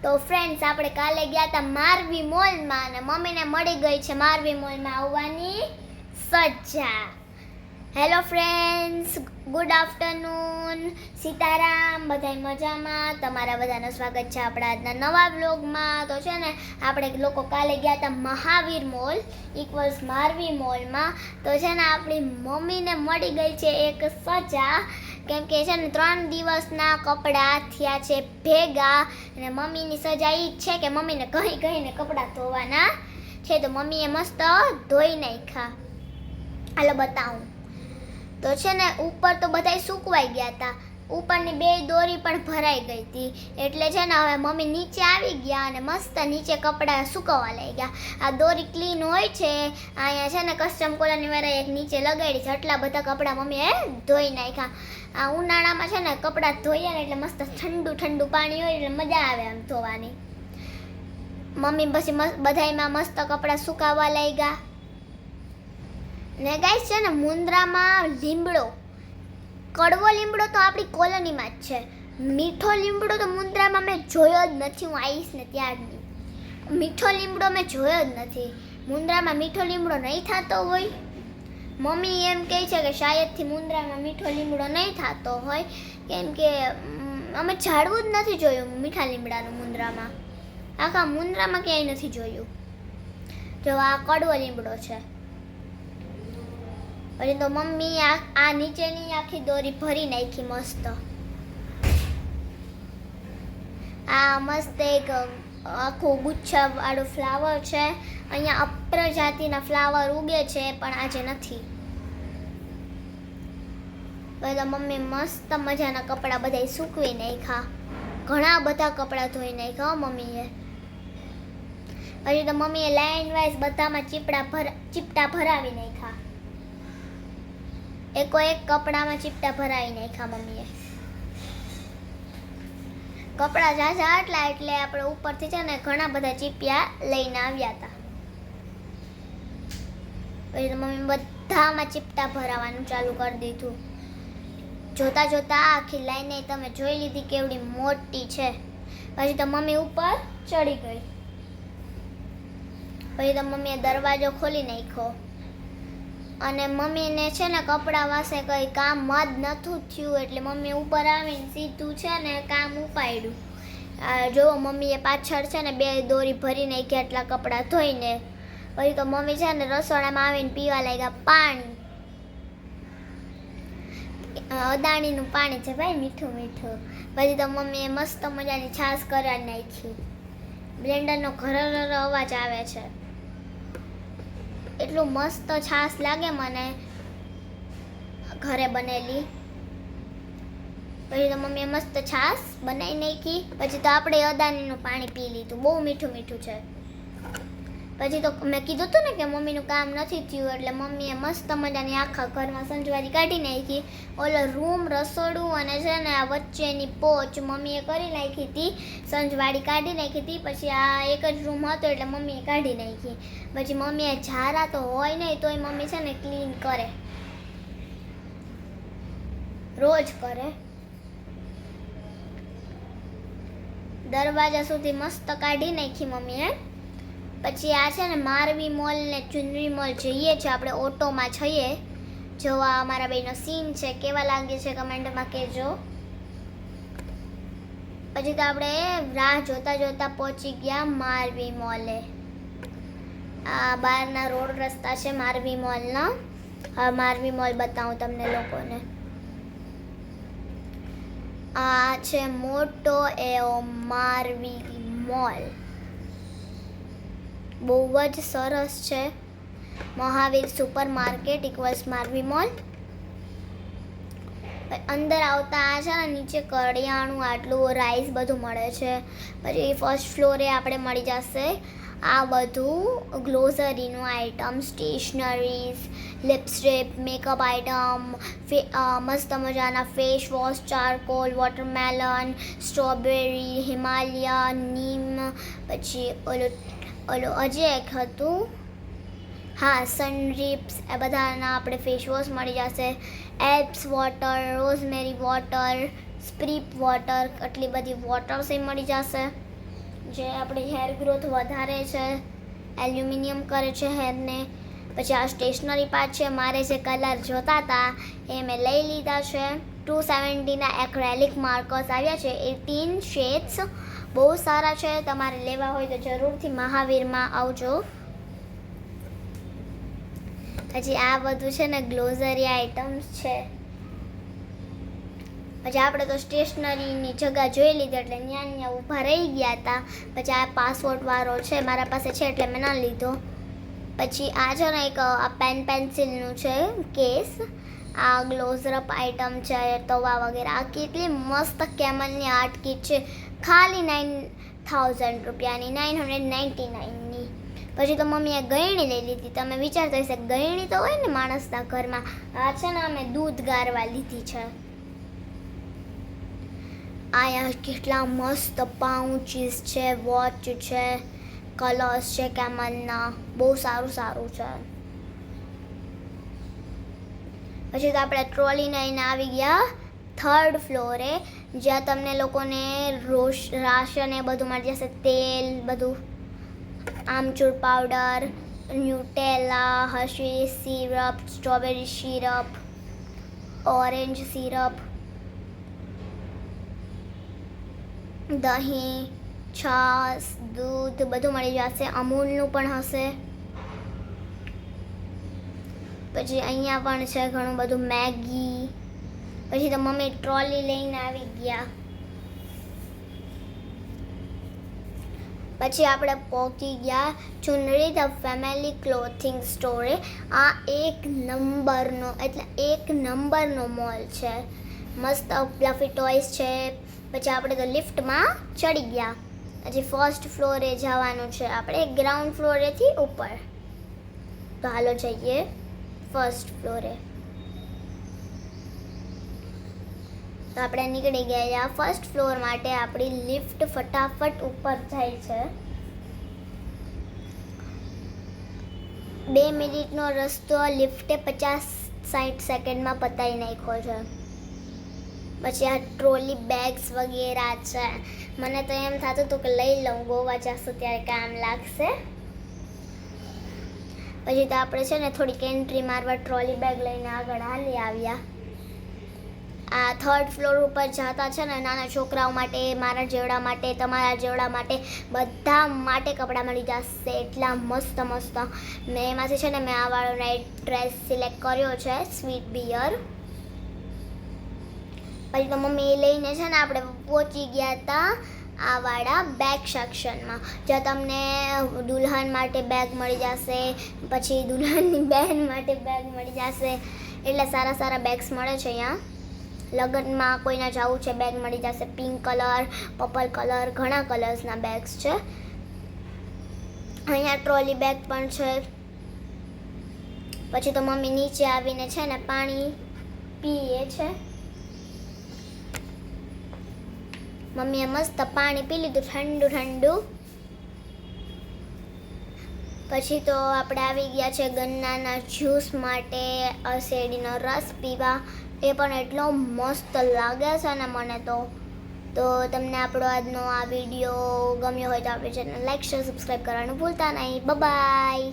તો ફ્રેન્ડ્સ આપણે કાલે ગયા હતા મારવી મોલમાં અને મમ્મીને મળી ગઈ છે મારવી મોલમાં આવવાની સજા. Hello friends, good afternoon, Sitaram, બધાય મજામાં? તમારા બધાનું સ્વાગત છે આપણા આજના નવા વ્લોગમાં. તો છે ને આપણે લોકો કાલે ગયા હતા મહાવીર મોલ ઇક્વલ્સ મારવી મોલમાં. તો છે ને આપણી મમ્મીને મળી ગઈ છે એક સજા, કેમ કે છે ને 3 દિવસના કપડાં થયા છે ભેગા અને મમ્મીની સજા એ જ છે કે મમ્મીને કહીને કપડાં ધોવાના છે. તો મમ્મીએ મસ્ત ધોઈ નાખ્યા. હાલો બતાવું. તો છે ને ઉપર તો બધાય સૂકવાઈ ગયા હતા, ઉપરની 2 દોરી પણ ભરાઈ ગઈ હતી. એટલે છે ને હવે મમ્મી નીચે આવી ગયા અને મસ્ત નીચે કપડાં સુકવવા લઈ ગયા. આ દોરી ક્લીન હોય છે, અહીંયા છે ને કસ્ટમ કોલરની વાળા એક નીચે લગાડી છે. આટલા બધા કપડાં મમ્મીએ ધોઈ નાખ્યા. આ ઉનાળામાં છે ને કપડાં ધોઈએ ને એટલે મસ્ત ઠંડુ પાણી હોય એટલે મજા આવે આમ ધોવાની. મમ્મી પછી બધાયમાં મસ્ત કપડાં સુકાવવા લઈ ગયા. ને ગાઈસ છે ને મુન્દ્રામાં લીમડો, કડવો લીમડો તો આપણી કોલોનીમાં જ છે. મીઠો લીમડો તો મુન્દ્રામાં મેં જોયો જ નથી. હું આવીશ ને ત્યારની મીઠો લીમડો મેં જોયો જ નથી. મુન્દ્રામાં મીઠો લીમડો નહીં થતો હોય. મમ્મી એમ કહે છે કે શાયદથી મુન્દ્રામાં મીઠો લીમડો નહીં થતો હોય, કેમ કે અમે ઝાડવું જ નથી જોયું મીઠા લીમડાનું મુન્દ્રામાં. આખા મુન્દ્રામાં ક્યાંય નથી જોયું. જો આ કડવો લીમડો છે. પછી તો મમ્મી આ નીચેની આખી દોરી ભરી નાખી મસ્ત. આ મસ્ત એક આખું ગુચ્છાવાળું ફ્લાવર છે. અહીંયા અપ્રજાતિના ફ્લાવર ઉગે છે પણ આજે નથી. પછી તો મમ્મી મસ્ત મજાના કપડાં બધા સૂકવી નાખ્યા. ઘણા બધા કપડાં ધોઈ નાખ્યા મમ્મીએ. પછી તો મમ્મીએ લાઈન વાઇઝ બધામાં ચીપટા ભરાવી નાખ્યા. એક કપડામાં ચીપટા ભરાવી નાખ્યા મમ્મીએ. કપડાં ઝાઝા આટલા એટલે આપણે ઉપરથી છે ને ઘણા બધા ચીપિયા લઈને આવ્યા હતા. પછી તો મમ્મી બધામાં ચીપટા ભરાવાનું ચાલુ કરી દીધું. જોતા જોતા આખી લાઈને તમે જોઈ લીધી કેવડી મોટી છે. પછી તો મમ્મી ઉપર ચડી ગઈ. પછી તો મમ્મીએ દરવાજો ખોલી નાખ્યો અને મમ્મીને છે ને કપડાં વાસે કંઈ કામ જ નહોતું થયું એટલે મમ્મી ઉપર આવીને સીધું છે ને કામ ઉપાડ્યું. જો મમ્મીએ પાછળ છે ને 2 દોરી ભરી નાખી આટલા કપડાં ધોઈને. પછી તો મમ્મી છે ને રસોડામાં આવીને પીવા લાગ્યા પાણી. અદાણીનું પાણી છે ભાઈ, મીઠું મીઠું. પછી તો મમ્મીએ મસ્ત મજાની છાશ કરાવી નાખી. બ્લેન્ડરનો ઘરર અવાજ આવે છે. એટલું મસ્ત છાશ લાગે મને ઘરે બનેલી. પછી તો મમ્મીએ મસ્ત છાશ બનાવી નાખી. પછી તો આપણે અદાણીનું પાણી પી લીધું. બહુ મીઠું મીઠું છે. પછી તો મેં કીધું હતું ને કે મમ્મીનું કામ નથી થયું એટલે મમ્મીએ મસ્ત મજાની આખા ઘરમાં સંજવારી કાઢી નાખી. ઓલો રૂમ, રસોડું અને છે ને આ વચ્ચેની પોચ મમ્મીએ કરી નાખી હતી, સંજવાળી કાઢી નાખી હતી. પછી આ એક જ રૂમ હતો એટલે મમ્મીએ કાઢી નાખી. પછી મમ્મીએ ઝારા તો હોય નહીં તોય મમ્મી છે ને ક્લીન કરે, રોજ કરે. દરવાજા સુધી મસ્ત કાઢી નાખી મમ્મીએ. પછી આ છે ને મારવી મોલ ને ચુનરી મોલ જઈએ છીએ આપણે, ઓટોમાં છીએ. જોવા અમારા બેનો સીન છે, કેવા લાગે છે કમેન્ટમાં કહેજો. પછી તો આપણે રાહ જોતા જોતા પહોંચી ગયા મારવી મોલે. આ બહારના રોડ રસ્તા છે મારવી મોલના. હા, મારવી મોલ બતાવું તમને લોકોને. આ છે મોટો એવો મારવી મોલ. બહુ જ સરસ છે. મહાવીર સુપર માર્કેટ ઇક્વલ્સ મારવી મોલ. અંદર આવતા આ છે ને નીચે કરિયાણું આટલું રાઈસ બધું મળે છે. પછી ફર્સ્ટ ફ્લોરે આપણે મળી જશે આ બધું ગ્લોસરીનું item, stationeries, lipstick, makeup item, મસ્ત મજાના face wash, charcoal, watermelon, strawberry, Himalaya, નીમ. પછી ઓલો હજી એક હતું, હા, સનરીપ્સ. એ બધાના આપણે ફેસ વોશ મળી જશે. એપ્સ વોટર, રોઝમેરી વોટર, સ્પ્રીપ વોટર, આટલી બધી વોટર્સ એ મળી જશે. જે આપણી હેર ગ્રોથ વધારે છે, એલ્યુમિનિયમ કરે છે હેરને. પછી આ સ્ટેશનરી પાર્ટ છે. મારે જે કલર જોતા હતા એ મેં લઈ લીધા છે. 270ના એક્રેલિક માર્કર્સ આવ્યા છે, 18 શેડ્સ. બહુ સારા છે. તમારે લેવા હોય તો જરૂરથી મહાવીરમાં આવજો. પછી આ બધું છે ને ગ્લોઝરી આઇટમ્સ છે. પછી આપણે તો સ્ટેશનરીની જગ્યા જોઈ લીધી એટલે ત્યાં ઊભા રહી ગયા હતા. પછી આ પાસવર્ડવાળો છે મારા પાસે છે એટલે મેં ના લીધો. પછી આ છે ને એક આ પેન્સિલનું છે કેસ. આ ગ્લોઝરઅપ આઇટમ છે, તવા વગેરે. આ કેટલી મસ્ત કેમલની આર્ટ કીટ છે, ખાલી 9000 રૂપિયાની, 999ની. પછી તો મમ્મીએ ગયણી લઈ લીધી. તમે વિચારતા હશે ગયણી તો હોય ને માણસના ઘરમાં. આ છે ને અમે દૂધ ગારવા લીધી છે. અહીંયા કેટલા મસ્ત પાઉચીસ છે, વોચ છે, કલર્સ છે કેમલના. બહુ સારું છે. પછી તો આપણે ટ્રોલી લઈને આવી ગયા 3rd ફ્લોરે, જ્યાં તમને લોકોને રાશન એ બધું મળી જશે. તેલ બધું, આમચૂર powder, Nutella, Hershey syrup, strawberry syrup, orange syrup, દહીં, છાશ, દૂધ બધું મળી જશે. અમૂલનું પણ હશે. પછી અહીંયા પણ છે ઘણું બધું, મેગી. પછી તો મમ્મી ટ્રોલી લઈને આવી ગયા. પછી આપણે પહોંચી ગયા ચુનરી ધ ફેમિલી ક્લોથિંગ સ્ટોરે. આ એક નંબરનો મોલ છે. મસ્ત ફ્લફી ટોયસ છે. પછી આપણે તો લિફ્ટમાં ચડી ગયા. હજી 1st ફ્લોરે જવાનું છે આપણે, ગ્રાઉન્ડ ફ્લોરેથી ઉપર. તો હાલો જઈએ 1st ફ્લોરે. તો આપણે નીકળી ગયા 1st ફ્લોર માટે. આપણી લિફ્ટ ફટાફટ ઉપર જાય છે. 2 મિનિટનો રસ્તો લિફ્ટે 50-60 સેકન્ડમાં પતાવી નાખ્યો છે. પછી આ ટ્રોલી બેગ્સ વગેરે છે. મને તો એમ થતું હતું કે લઈ લઉં, ગોવા જશું ત્યારે કામ લાગશે. પછી તો આપણે છે ને થોડીક એન્ટ્રી મારવા ટ્રોલી બેગ લઈને આગળ હાલી આવ્યા. આ 3rd ફ્લોર ઉપર જતા છે ને નાના છોકરાઓ માટે, મારા જેવડા માટે, તમારા જેવડા માટે, બધા માટે કપડાં મળી જશે. એટલા મસ્ત. મેં એમાંથી છે ને મેં આ વાળો નાઇટ ડ્રેસ સિલેક્ટ કર્યો છે, સ્વીટ બિયર. પછી તો મમ્મી એ લઈને છે ને આપણે પહોંચી ગયા હતા આ વાળા બેગ સેક્શનમાં, જ્યાં તમને દુલ્હન માટે બેગ મળી જશે, પછી દુલ્હનની બહેન માટે બેગ મળી જશે. એટલે સારા બેગ્સ મળે છે અહીંયા. લગ્નમાં કોઈને જવું છે બેગ મળી જશે. પિંક કલર, પર્પલ કલર, ઘણા કલર્સના બેગ્સ છે. અહીંયા ટ્રોલી બેગ પણ છે. પછી તો મમ્મી નીચે આવીને છે ને પાણી પીએ છે. મમ્મીએ મસ્ત પાણી પી લીધું ઠંડુ. પછી તો આપણે આવી ગયા છે ગન્નાના જ્યુસ માટે, શેરડીનો રસ પીવા. એ પણ એટલો મસ્ત લાગે છે ને મને તો. તમને આપણો આજનો આ વિડીયો ગમ્યો હોય તો આપણી ચેનલ લાઈક, શેર, સબસ્ક્રાઈબ કરવાનું ભૂલતા નહીં. બાય.